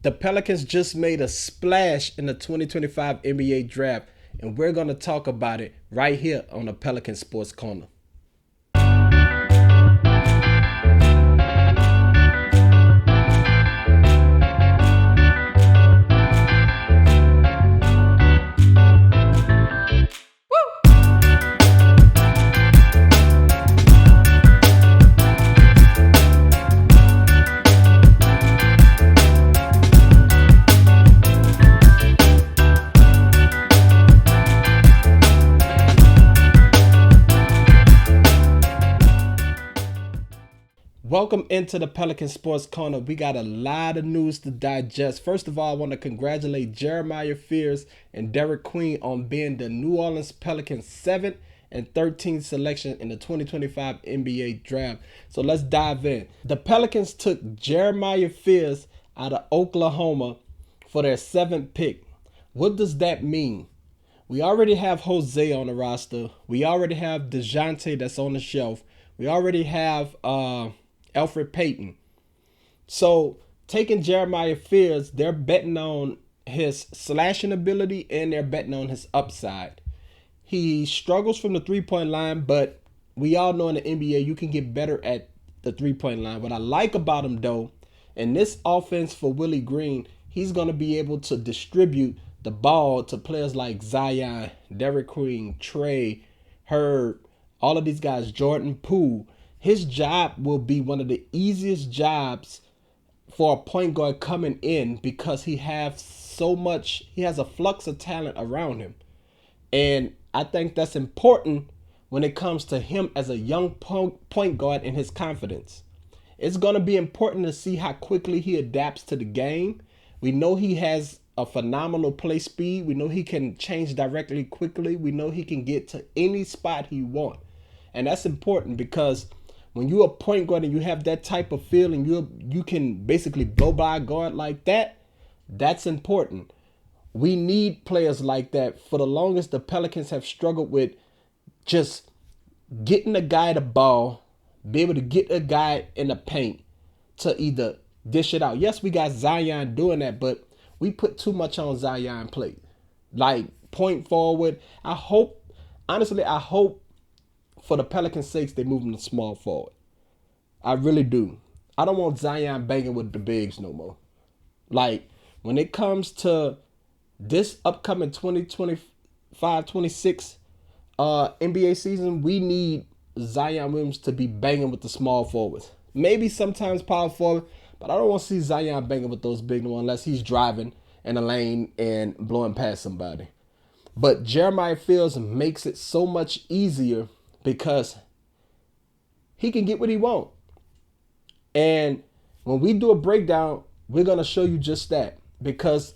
The Pelicans just made a splash in the 2025 NBA draft, and we're going to talk about it right here on the Pelican Sports Corner. Welcome into the Pelican Sports Corner. We got a lot of news to digest. First of all, I want to congratulate Jeremiah Fears and Derik Queen on being the New Orleans Pelicans 7th and 13th selection in the 2025 NBA draft. So let's dive in. The Pelicans took Jeremiah Fears out of Oklahoma for their 7th pick. What does that mean? We already have Jose on the roster. We already have DeJounte that's on the shelf. We already have Alfred Payton. So taking Jeremiah Fears, they're betting on his slashing ability and they're betting on his upside. He struggles from the three-point line, but we all know in the NBA you can get better at the three-point line. What I like about him though, in this offense for Willie Green, he's going to be able to distribute the ball to players like Zion, Derik Queen, Trey, Herb, all of these guys, Jordan Poole. His job will be one of the easiest jobs for a point guard coming in because he has a flux of talent around him. And I think that's important when it comes to him as a young point guard and his confidence. It's going to be important to see how quickly he adapts to the game. We know he has a phenomenal play speed. We know he can change directly quickly. We know he can get to any spot he wants. And that's important because when you're a point guard and you have that type of feel and you can basically blow by a guard like that, that's important. We need players like that. For the longest, the Pelicans have struggled with just getting a guy the ball, be able to get a guy in the paint to either dish it out. Yes, we got Zion doing that, but we put too much on Zion plate. Like point forward. I hope for the Pelicans' sakes, they move him to small forward. I really do. I don't want Zion banging with the bigs no more. Like, when it comes to this upcoming 2025-26 NBA season, we need Zion Williams to be banging with the small forwards. Maybe sometimes power forward, but I don't want to see Zion banging with those big ones unless he's driving in a lane and blowing past somebody. But Jeremiah Fields makes it so much easier because he can get what he wants. And when we do a breakdown, we're going to show you just that. Because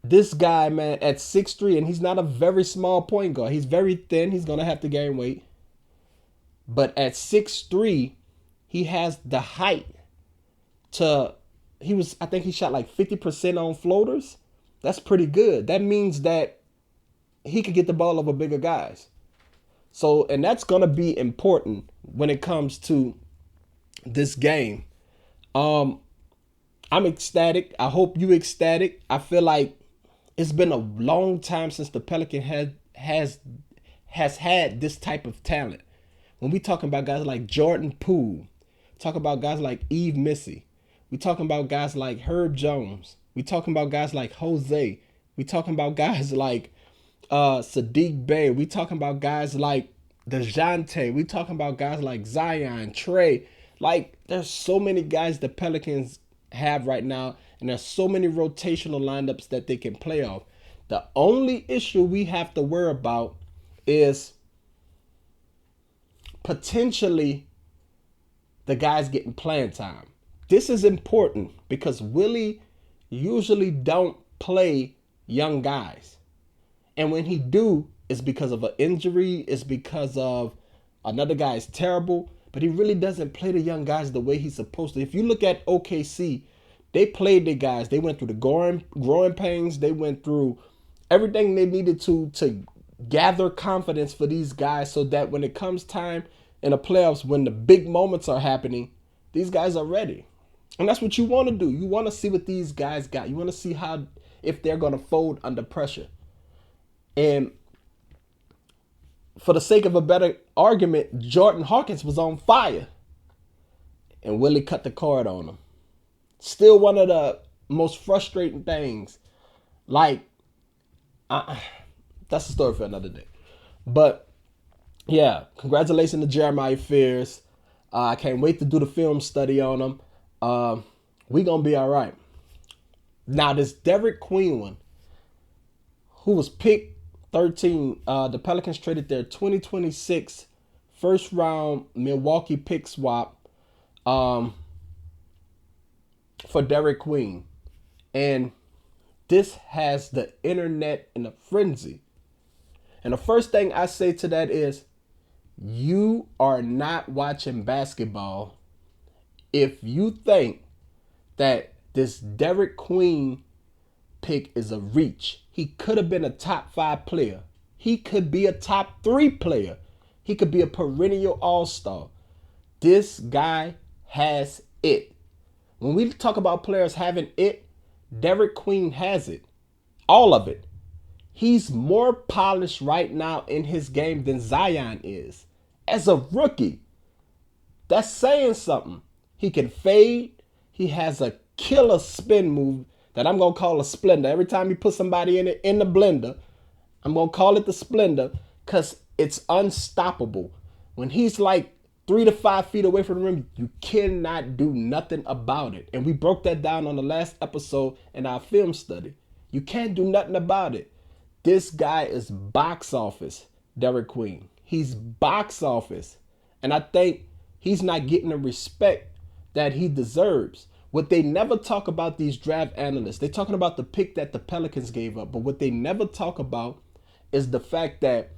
this guy, man, at 6'3", and he's not a very small point guard. He's very thin. He's going to have to gain weight. But at 6'3", he has the height I think he shot like 50% on floaters. That's pretty good. That means that he could get the ball over bigger guys. So, and that's going to be important when it comes to this game. I'm ecstatic. I hope you ecstatic. I feel like it's been a long time since the Pelican has had this type of talent. When we talking about guys like Jordan Poole, talk about guys like Eve Missy, we talking about guys like Herb Jones, we talking about guys like Jose, we talking about guys like Sadiq Bey, we talking about guys like DeJounte, we talking about guys like Zion, Trey. Like, there's so many guys the Pelicans have right now, and there's so many rotational lineups that they can play off. The only issue we have to worry about is potentially the guys getting playing time. This is important because Willie usually don't play young guys. And when he do, it's because of an injury, it's because of another guy is terrible, but he really doesn't play the young guys the way he's supposed to. If you look at OKC, they played their guys. They went through the growing pains. They went through everything they needed to gather confidence for these guys so that when it comes time in the playoffs, when the big moments are happening, these guys are ready. And that's what you want to do. You want to see what these guys got. You want to see how, if they're going to fold under pressure. And for the sake of a better argument, Jordan Hawkins was on fire. And Willie cut the cord on him. Still one of the most frustrating things. Like, that's a story for another day. But, yeah, congratulations to Jeremiah Fears. I can't wait to do the film study on him. We going to be all right. Now, this Derik Queen one, who was picked 13, the Pelicans traded their 2026 first round Milwaukee pick swap for Derik Queen. And this has the internet in a frenzy. And the first thing I say to that is, you are not watching basketball if you think that this Derik Queen pick is a reach. He could have been a top 5 player. He could be a top 3 player. He could be a perennial all-star. This guy has it. When we talk about players having it, Derik Queen has it. All of it. He's more polished right now in his game than Zion is. As a rookie, that's saying something. He can fade. He has a killer spin move that I'm going to call a splendor. Every time you put somebody in the blender, I'm going to call it the splendor because it's unstoppable. When he's like 3 to 5 feet away from the rim, you cannot do nothing about it. And we broke that down on the last episode in our film study. You can't do nothing about it. This guy is box office, Derik Queen. He's box office. And I think he's not getting the respect that he deserves. What they never talk about, these draft analysts, they're talking about the pick that the Pelicans gave up. But what they never talk about is the fact that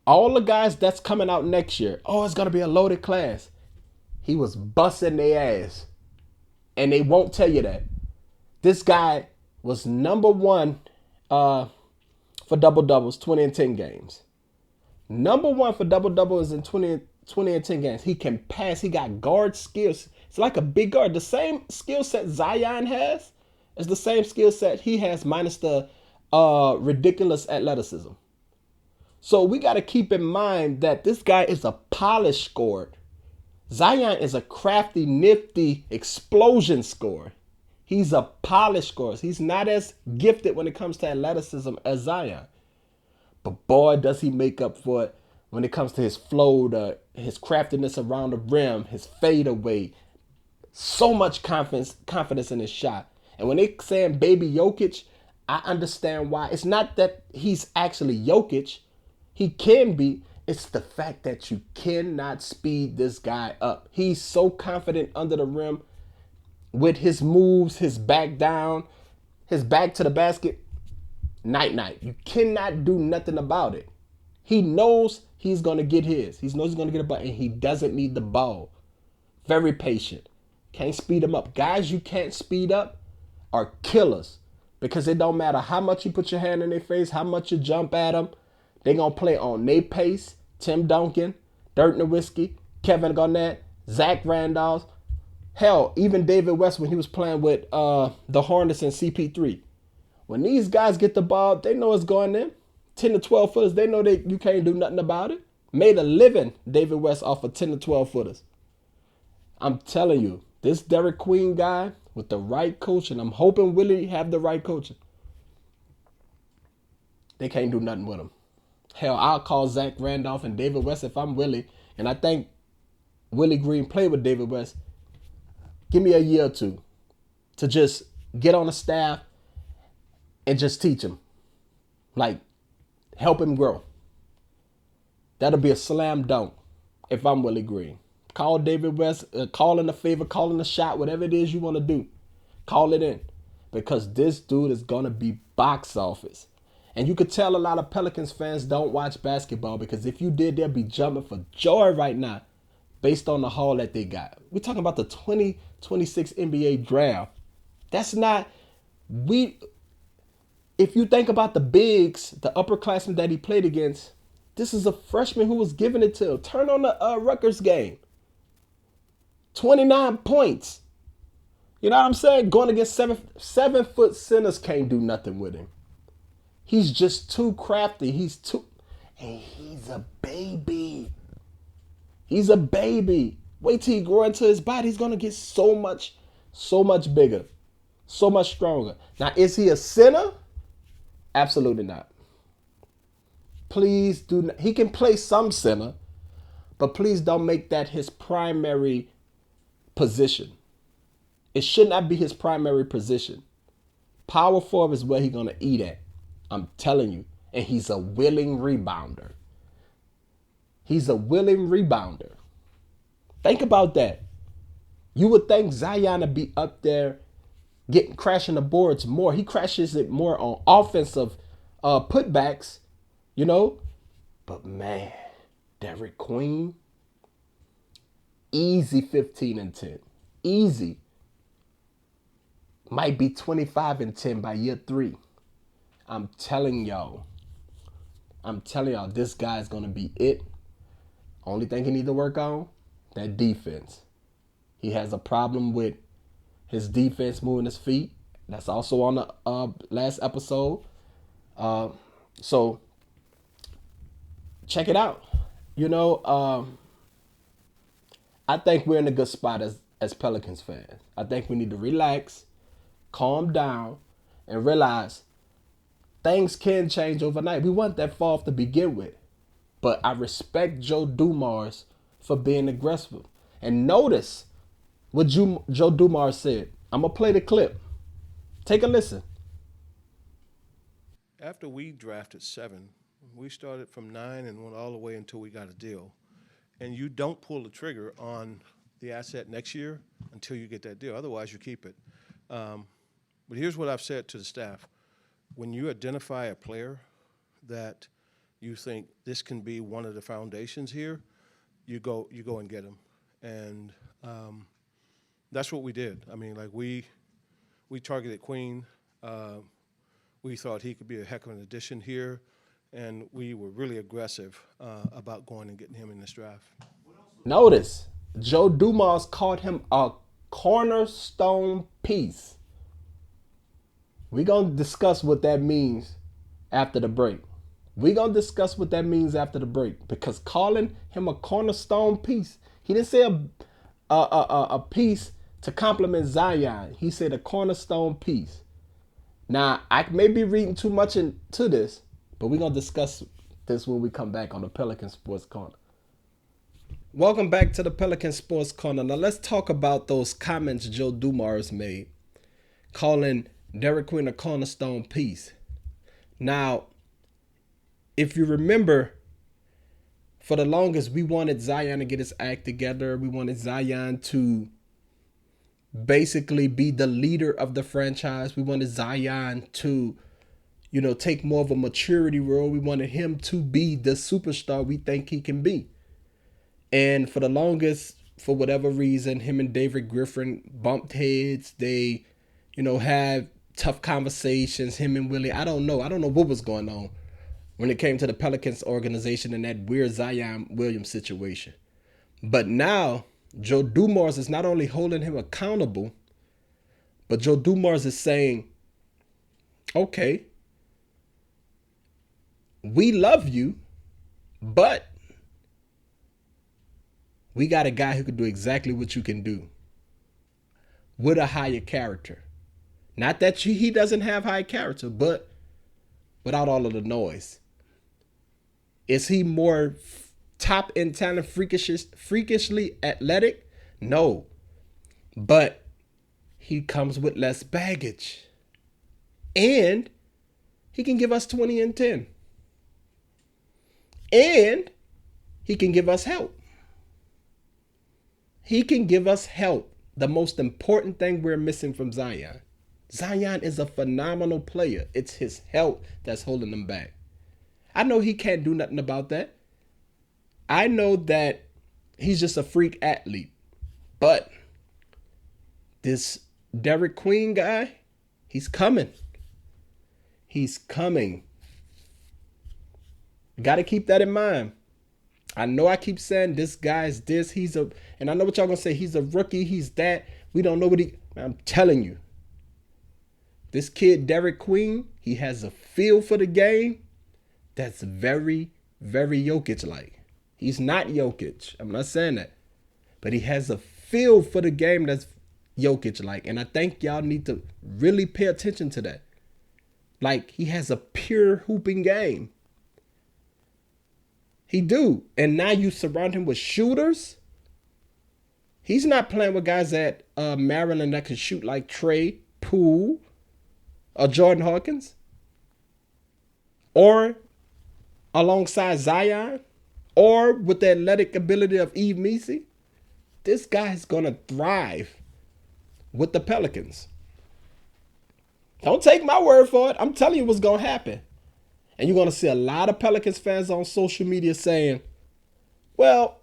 all the guys that's coming out next year, oh, it's going to be a loaded class. He was busting their ass. And they won't tell you that. This guy was number 1 for double-doubles, 20 and 10 games. Number 1 for double-doubles in 20 and 10 games. He can pass. He got guard skills. It's like a big guard. The same skill set Zion has is the same skill set he has minus the ridiculous athleticism. So we got to keep in mind that this guy is a polished scorer. Zion is a crafty, nifty explosion scorer. He's a polished scorer. He's not as gifted when it comes to athleticism as Zion. But boy, does he make up for it when it comes to his flow, his craftiness around the rim, his fadeaway. So much confidence in his shot. And when they saying baby Jokic, I understand why. It's not that he's actually Jokic. He can be. It's the fact that you cannot speed this guy up. He's so confident under the rim with his moves, his back down, his back to the basket. Night. You cannot do nothing about it. He knows he's going to get his. He knows he's going to get a ball, and he doesn't need the ball. Very patient. Can't speed him up. Guys you can't speed up are killers because it don't matter how much you put your hand in their face, how much you jump at them. They're going to play on their pace. Tim Duncan, Dirk Nowitzki, Kevin Garnett, Zach Randolph. Hell, even David West when he was playing with the Hornets and CP3. When these guys get the ball, they know it's going in. 10 to 12 footers, they know that you can't do nothing about it. Made a living, David West, off of 10 to 12 footers. I'm telling you, this Derik Queen guy with the right coaching, I'm hoping Willie have the right coaching. They can't do nothing with him. Hell, I'll call Zach Randolph and David West if I'm Willie. And I think Willie Green played with David West. Give me a year or two to just get on the staff and just teach him. Like, help him grow. That'll be a slam dunk if I'm Willie Green. Call David West, call in a favor, call in a shot, whatever it is you want to do. Call it in. Because this dude is going to be box office. And you could tell a lot of Pelicans fans don't watch basketball because if you did, they'll be jumping for joy right now based on the haul that they got. We're talking about the 2026 NBA draft. That's not, if you think about the bigs, the upperclassmen that he played against, this is a freshman who was giving it to him. Turn on the Rutgers game. 29 points. You know what I'm saying? Going against 7 foot centers can't do nothing with him. He's just too crafty. And he's a baby. He's a baby. Wait till he grow into his body. He's gonna get so much bigger, so much stronger. Now, is he a center? Absolutely not. Please do not. He can play some center, but please don't make that his primary position. It should not be his primary position. Power forward is where he's gonna eat at. I'm telling you. And he's a willing rebounder. He's a willing rebounder. Think about that. You would think Zion would be up there getting crashing the boards more. He crashes it more on offensive putbacks, you know. But man, Derik Queen, easy 15 and 10. Easy. Might be 25 and 10 by year 3. I'm telling y'all, this guy's going to be it. Only thing he need to work on, that defense. He has a problem with his defense moving his feet. That's also on the last episode. So check it out. You know, I think we're in a good spot as Pelicans fans. I think we need to relax, calm down, and realize things can change overnight. We weren't that far off to begin with. But I respect Joe Dumars for being aggressive. And notice what Joe Dumars said. I'm going to play the clip. Take a listen. After we drafted 7, we started from 9 and went all the way until we got a deal. And you don't pull the trigger on the asset next year until you get that deal. Otherwise, you keep it. But here's what I've said to the staff. When you identify a player that you think this can be one of the foundations here, you go and get him. And that's what we did. I mean, like we targeted Queen. We thought he could be a heck of an addition here, and we were really aggressive about going and getting him in this draft. Notice, Joe Dumars called him a cornerstone piece. We're going to discuss what that means after the break. Because calling him a cornerstone piece, he didn't say a piece to complement Zion. He said a cornerstone piece. Now, I may be reading too much into this, but we're going to discuss this when we come back on the Pelican Sports Corner. Welcome back to the Pelican Sports Corner. Now, let's talk about those comments Joe Dumars made, calling Derik Queen a cornerstone piece. Now, if you remember, for the longest, we wanted Zion to get his act together. We wanted Zion to basically be the leader of the franchise. We wanted Zion to, take more of a maturity role. We wanted him to be the superstar we think he can be. And for the longest, for whatever reason, him and David Griffin bumped heads. They, had tough conversations, him and Willie. I don't know what was going on when it came to the Pelicans organization and that weird Zion Williams situation. But now, Joe Dumars is not only holding him accountable, but Joe Dumars is saying, okay, we love you, but we got a guy who can do exactly what you can do with a higher character. Not that he doesn't have high character, but without all of the noise. Is he more top in talent, freakishly athletic? No. But he comes with less baggage. And he can give us 20 and 10. And he can give us help. He can give us help. The most important thing we're missing from Zion. Zion is a phenomenal player. It's his health that's holding him back. I know he can't do nothing about that. I know that he's just a freak athlete. But this Derik Queen guy, he's coming. He's coming. Got to keep that in mind. I know I keep saying this guy's this, and I know what y'all gonna say, he's a rookie, he's that. We don't know what I'm telling you. This kid, Derik Queen, he has a feel for the game that's very, very Jokic-like. He's not Jokic. I'm not saying that. But he has a feel for the game that's Jokic-like. And I think y'all need to really pay attention to that. Like, he has a pure hooping game. He do. And now you surround him with shooters. He's not playing with guys at Maryland that can shoot like Trey, Poole, or Jordan Hawkins. Or alongside Zion. Or with the athletic ability of Eve Messi. This guy is going to thrive with the Pelicans. Don't take my word for it. I'm telling you what's going to happen. And you're going to see a lot of Pelicans fans on social media saying, well,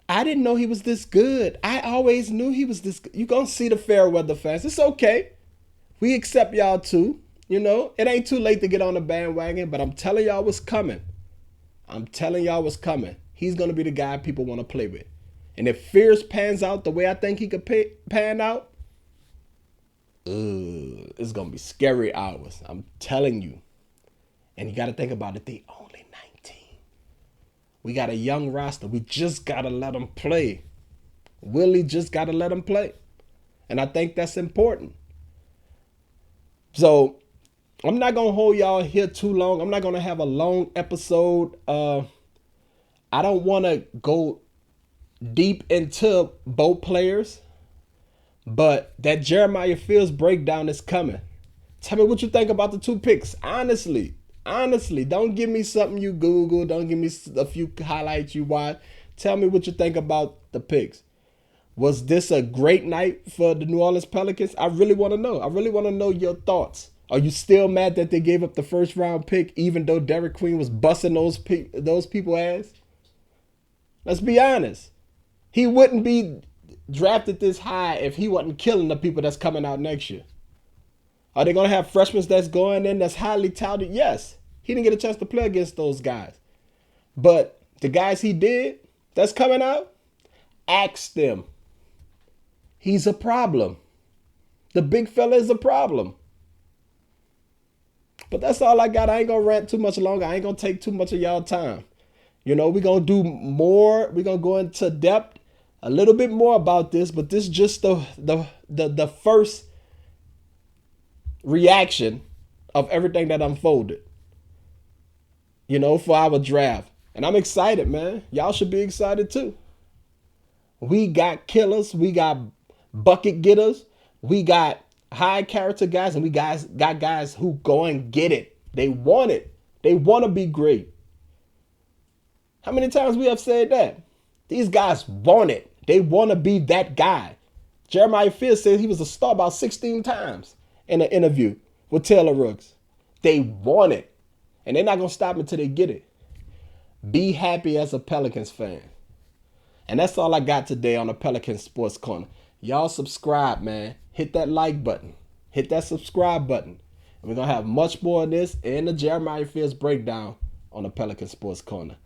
I didn't know he was this good. I always knew he was this good. You're going to see the fair weather fans. It's okay. We accept y'all too. You know, it ain't too late to get on the bandwagon, but I'm telling y'all what's coming. I'm telling y'all what's coming. He's going to be the guy people want to play with. And if Fierce pans out the way I think he could pan out, it's going to be scary hours. I'm telling you. And you got to think about it. They only 19. We got a young roster. We just got to let them play. Willie just got to let them play. And I think that's important. So I'm not going to hold y'all here too long. I'm not going to have a long episode. I don't want to go deep into both players, but that Jeremiah Fields breakdown is coming. Tell me what you think about the two picks. Honestly, don't give me something you Google. Don't give me a few highlights you watch. Tell me what you think about the picks. Was this a great night for the New Orleans Pelicans? I really want to know. I really want to know your thoughts. Are you still mad that they gave up the first round pick, even though Derik Queen was busting those people ass? Let's be honest. He wouldn't be drafted this high if he wasn't killing the people that's coming out next year. Are they going to have freshmen that's going in that's highly touted? Yes. He didn't get a chance to play against those guys. But the guys he did that's coming out, ask them. He's a problem. The big fella is a problem. But that's all I got. I ain't going to rant too much longer. I ain't going to take too much of y'all time. You know, we're going to do more. We're going to go into depth a little bit more about this. But this is just the first reaction of everything that unfolded, you know, for our draft. And I'm excited, man. Y'all should be excited too. We got killers. We got bucket getters. We got high character guys. And we got guys who go and get it. They want it. They want to be great. How many times we have said that? These guys want it. They want to be that guy. Jeremiah Fields said he was a star about 16 times in an interview with Taylor Rooks. They want it. And they're not going to stop until they get it. Be happy as a Pelicans fan. And that's all I got today on the Pelicans Sports Corner. Y'all subscribe, man. Hit that like button. Hit that subscribe button. And we're going to have much more of this and the Jeremiah Fields breakdown on the Pelicans Sports Corner.